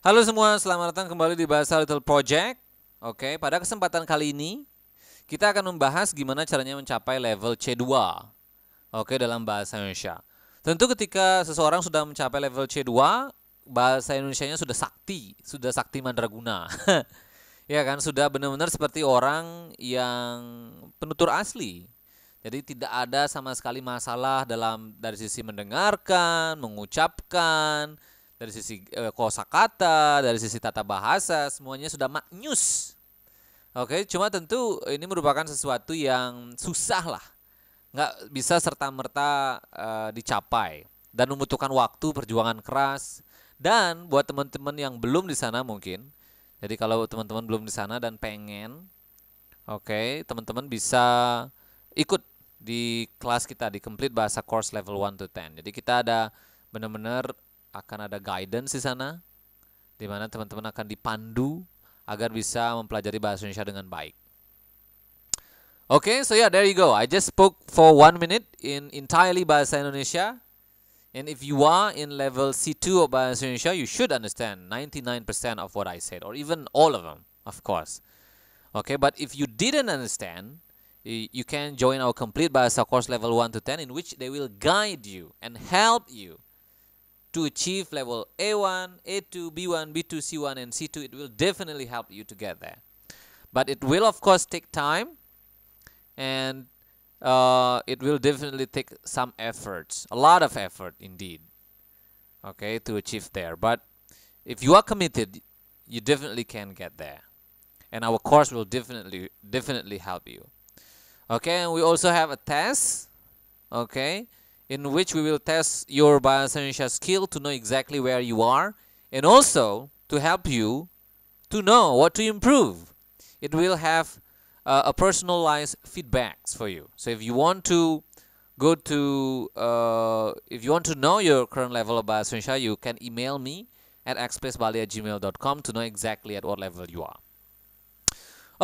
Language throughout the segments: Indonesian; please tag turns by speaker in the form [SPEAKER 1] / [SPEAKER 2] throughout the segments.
[SPEAKER 1] Halo semua, selamat datang kembali di Bahasa Little Project. Oke, pada kesempatan kali ini kita akan membahas gimana caranya mencapai level C2. Oke, dalam bahasa Indonesia. Tentu ketika seseorang sudah mencapai level C2, bahasa Indonesianya sudah sakti mandraguna. Ya kan, sudah benar-benar seperti orang yang penutur asli. Jadi tidak ada sama sekali masalah dari sisi mendengarkan, mengucapkan, dari sisi kosakata, dari sisi tata bahasa, semuanya sudah maknyus. Oke, cuma tentu ini merupakan sesuatu yang susah lah, nggak bisa serta merta dicapai dan membutuhkan waktu, perjuangan keras. Dan buat teman-teman yang belum di sana mungkin, jadi kalau teman-teman belum di sana dan pengen, oke, teman-teman bisa ikut di kelas kita di Complete Bahasa Course Level 1 to 10. Jadi kita ada benar-benar akan ada guidance di sana, di mana teman-teman akan dipandu agar bisa mempelajari bahasa Indonesia dengan baik. Okay, so yeah, there you go. I just spoke for 1 minute in entirely Bahasa Indonesia. And if you are in level C2 of Bahasa Indonesia, you should understand 99% of what I said, or even all of them, of course. Okay, but if you didn't understand, you can join our Complete Bahasa Course Level 1 to 10, in which they will guide you and help you to achieve level A1, A2, B1, B2, C1, and C2. It will definitely help you to get there. But it will, of course, take time, and it will definitely take some efforts, a lot of effort indeed, okay, to achieve there. But if you are committed, you definitely can get there. And our course will definitely help you. Okay, and we also have a test, okay, in which we will test your Bahasa Indonesia skill to know exactly where you are, and also to help you to know what to improve. It will have a personalized feedbacks for you. So if you want to go to if you want to know your current level of Bahasa Indonesia, you can email me at expressbali@gmail.com to know exactly at what level you are.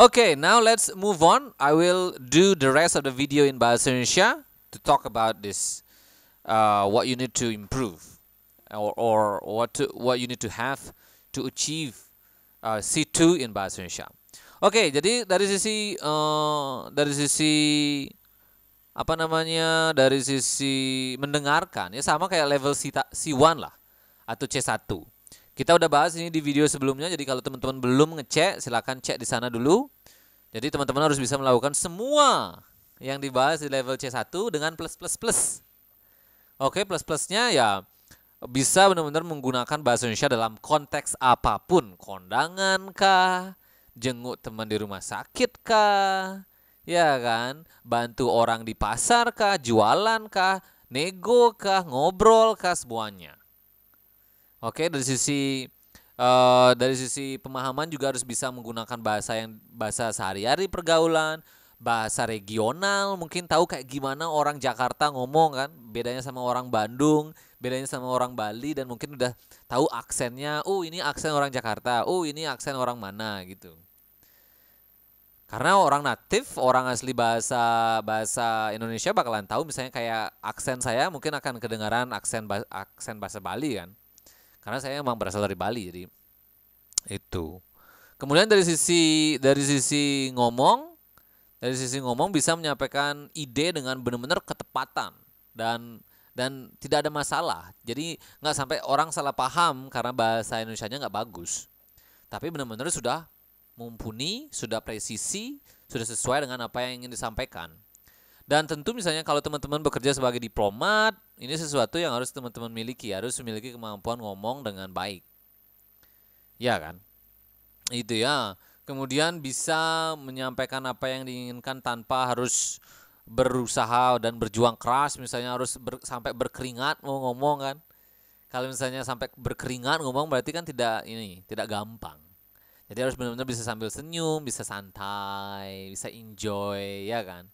[SPEAKER 1] Okay, now let's move on. I will do the rest of the video in Bahasa Indonesia to talk about this, what you need to improve, or what you need to have to achieve C2 in Bahasa Indonesia. Oke, jadi dari sisi apa namanya, dari sisi mendengarkan ya sama kayak level C1 lah atau C1. Kita udah bahas ini di video sebelumnya, jadi kalau teman-teman belum ngecek, silakan cek di sana dulu. Jadi teman-teman harus bisa melakukan semua yang dibahas di level C1 dengan plus. Oke, plus-plusnya ya bisa benar-benar menggunakan bahasa Indonesia dalam konteks apapun. Kondangan kah? Jenguk teman di rumah sakit kah? Ya kan? Bantu orang di pasar kah? Jualan kah? Nego kah? Ngobrol kah? Semuanya. Oke, dari sisi pemahaman juga harus bisa menggunakan bahasa sehari-hari pergaulan, bahasa regional, mungkin tahu kayak gimana orang Jakarta ngomong kan, bedanya sama orang Bandung, bedanya sama orang Bali, dan mungkin udah tahu aksennya. Oh, ini aksen orang Jakarta. Oh, ini aksen orang mana gitu. Karena orang natif, orang asli bahasa Indonesia bakalan tahu, misalnya kayak aksen saya mungkin akan kedengaran aksen bahasa Bali kan. Karena saya emang berasal dari Bali, jadi itu. Kemudian dari sisi ngomong bisa menyampaikan ide dengan benar-benar ketepatan dan tidak ada masalah. Jadi nggak sampai orang salah paham karena bahasa Indonesianya nggak bagus. Tapi benar-benar sudah mumpuni, sudah presisi, sudah sesuai dengan apa yang ingin disampaikan. Dan tentu misalnya kalau teman-teman bekerja sebagai diplomat, ini sesuatu yang harus teman-teman miliki, harus memiliki kemampuan ngomong dengan baik. Ya kan? Itu ya. Kemudian bisa menyampaikan apa yang diinginkan tanpa harus berusaha dan berjuang keras, misalnya harus sampai berkeringat mau ngomong kan. Kalau misalnya sampai berkeringat ngomong berarti kan tidak gampang. Jadi harus benar-benar bisa sambil senyum, bisa santai, bisa enjoy, ya kan?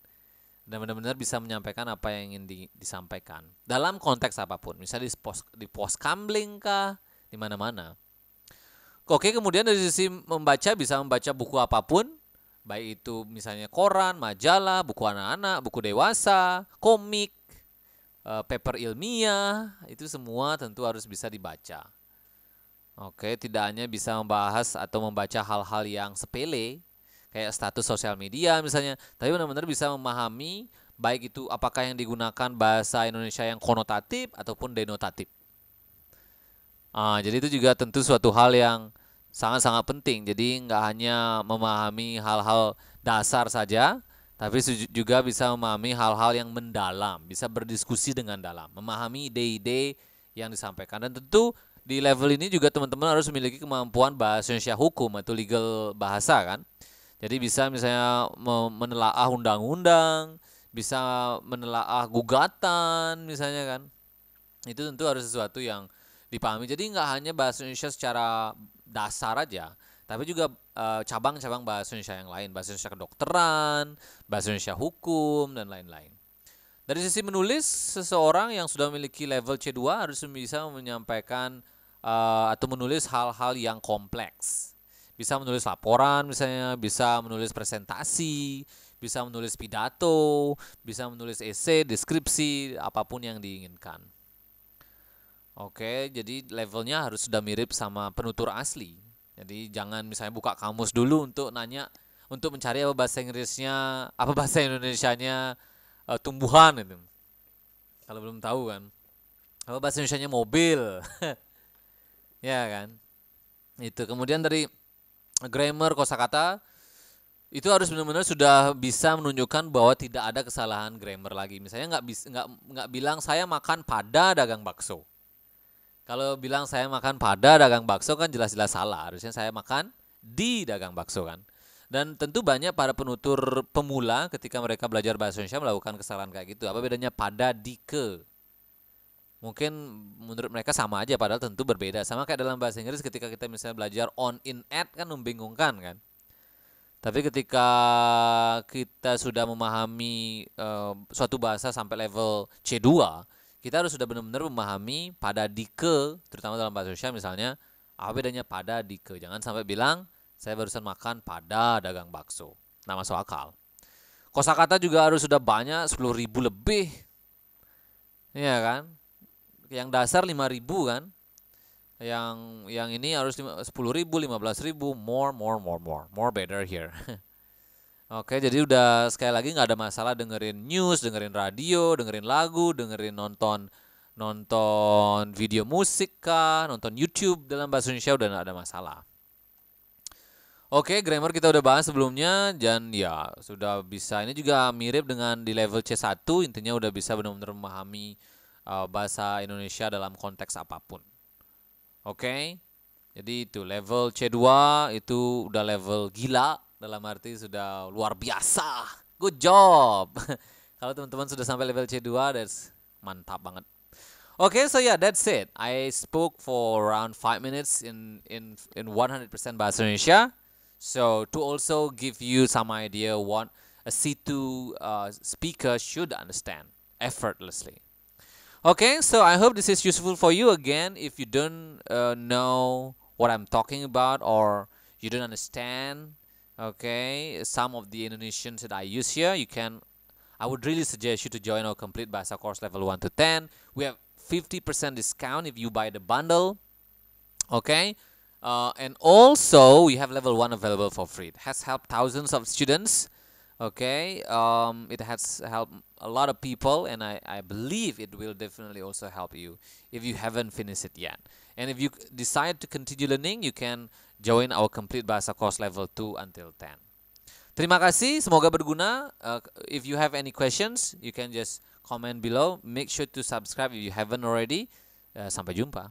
[SPEAKER 1] Dan benar-benar bisa menyampaikan apa yang ingin disampaikan dalam konteks apapun, misalnya di pos kamling kah, di mana-mana. Oke, kemudian dari sisi membaca, bisa membaca buku apapun, baik itu misalnya koran, majalah, buku anak-anak, buku dewasa, komik, paper ilmiah, itu semua tentu harus bisa dibaca. Oke, tidak hanya bisa membahas atau membaca hal-hal yang sepele kayak status sosial media misalnya, tapi benar-benar bisa memahami baik itu apakah yang digunakan bahasa Indonesia yang konotatif ataupun denotatif. Jadi itu juga tentu suatu hal yang sangat-sangat penting. Jadi nggak hanya memahami hal-hal dasar saja, tapi juga bisa memahami hal-hal yang mendalam, bisa berdiskusi dengan dalam, memahami ide-ide yang disampaikan. Dan tentu di level ini juga teman-teman harus memiliki kemampuan bahasa Indonesia hukum atau legal bahasa kan. Jadi bisa misalnya menelaah undang-undang, bisa menelaah gugatan misalnya kan. Itu tentu harus sesuatu yang dipahami. Jadi nggak hanya bahasa Indonesia secara dasar aja, tapi juga cabang-cabang bahasa Indonesia yang lain, bahasa Indonesia kedokteran, bahasa Indonesia hukum, dan lain-lain. Dari sisi menulis, seseorang yang sudah memiliki level C2 harus bisa menyampaikan atau menulis hal-hal yang kompleks. Bisa menulis laporan misalnya, bisa menulis presentasi, bisa menulis pidato, bisa menulis esai, deskripsi, apapun yang diinginkan. Oke, jadi levelnya harus sudah mirip sama penutur asli. Jadi jangan misalnya buka kamus dulu untuk nanya, untuk mencari apa bahasa Inggrisnya, apa bahasa Indonesianya tumbuhan itu. Kalau belum tahu kan, apa bahasa Indonesianya mobil, ya kan? Itu kemudian dari grammar kosakata itu harus benar-benar sudah bisa menunjukkan bahwa tidak ada kesalahan grammar lagi. Misalnya nggak bilang saya makan pada dagang bakso. Kalau bilang saya makan pada dagang bakso kan jelas-jelas salah. Harusnya saya makan di dagang bakso kan. Dan tentu banyak para penutur pemula ketika mereka belajar bahasa Indonesia melakukan kesalahan kayak gitu. Apa bedanya pada di ke? Mungkin menurut mereka sama aja padahal tentu berbeda. Sama kayak dalam bahasa Inggris ketika kita misalnya belajar on, in, at kan membingungkan kan. Tapi ketika kita sudah memahami suatu bahasa sampai level C2, kita harus sudah benar-benar memahami pada di ke, terutama dalam bahasa Indonesia misalnya, apa bedanya pada di ke. Jangan sampai bilang, saya barusan makan pada dagang bakso. Nah, masuk akal. Kosakata juga harus sudah banyak, 10.000 lebih. Iya kan? Yang dasar 5.000 kan? Yang ini harus 10.000, 15.000, more better here. Oke, jadi udah sekali lagi nggak ada masalah dengerin news, dengerin radio, dengerin lagu, dengerin nonton video musik kah, nonton YouTube dalam bahasa Indonesia udah nggak ada masalah. Oke, grammar kita udah bahas sebelumnya dan ya sudah bisa. Ini juga mirip dengan di level C1, intinya udah bisa benar-benar memahami bahasa Indonesia dalam konteks apapun. Oke, jadi itu level C2 itu udah level gila. Dalam arti sudah luar biasa. Good job. Kalau teman-teman sudah sampai level C2, that's mantap banget. Okay, so yeah, that's it. I spoke for around 5 minutes in 100% bahasa Indonesia. So to also give you some idea what a C2 speaker should understand effortlessly. Okay, so I hope this is useful for you. Again, if you don't know what I'm talking about or you don't understand, okay, some of the Indonesians that I use here, I would really suggest you to join our complete Bahasa course level 1 to 10. We have 50% discount if you buy the bundle, okay, and also we have level 1 available for free. It has helped thousands of students, okay, it has helped a lot of people, and I believe it will definitely also help you if you haven't finished it yet. And if you decide to continue learning, you can join our complete Bahasa course level 2 until 10. Terima kasih, semoga berguna. If you have any questions, you can just comment below. Make sure to subscribe if you haven't already. Sampai jumpa.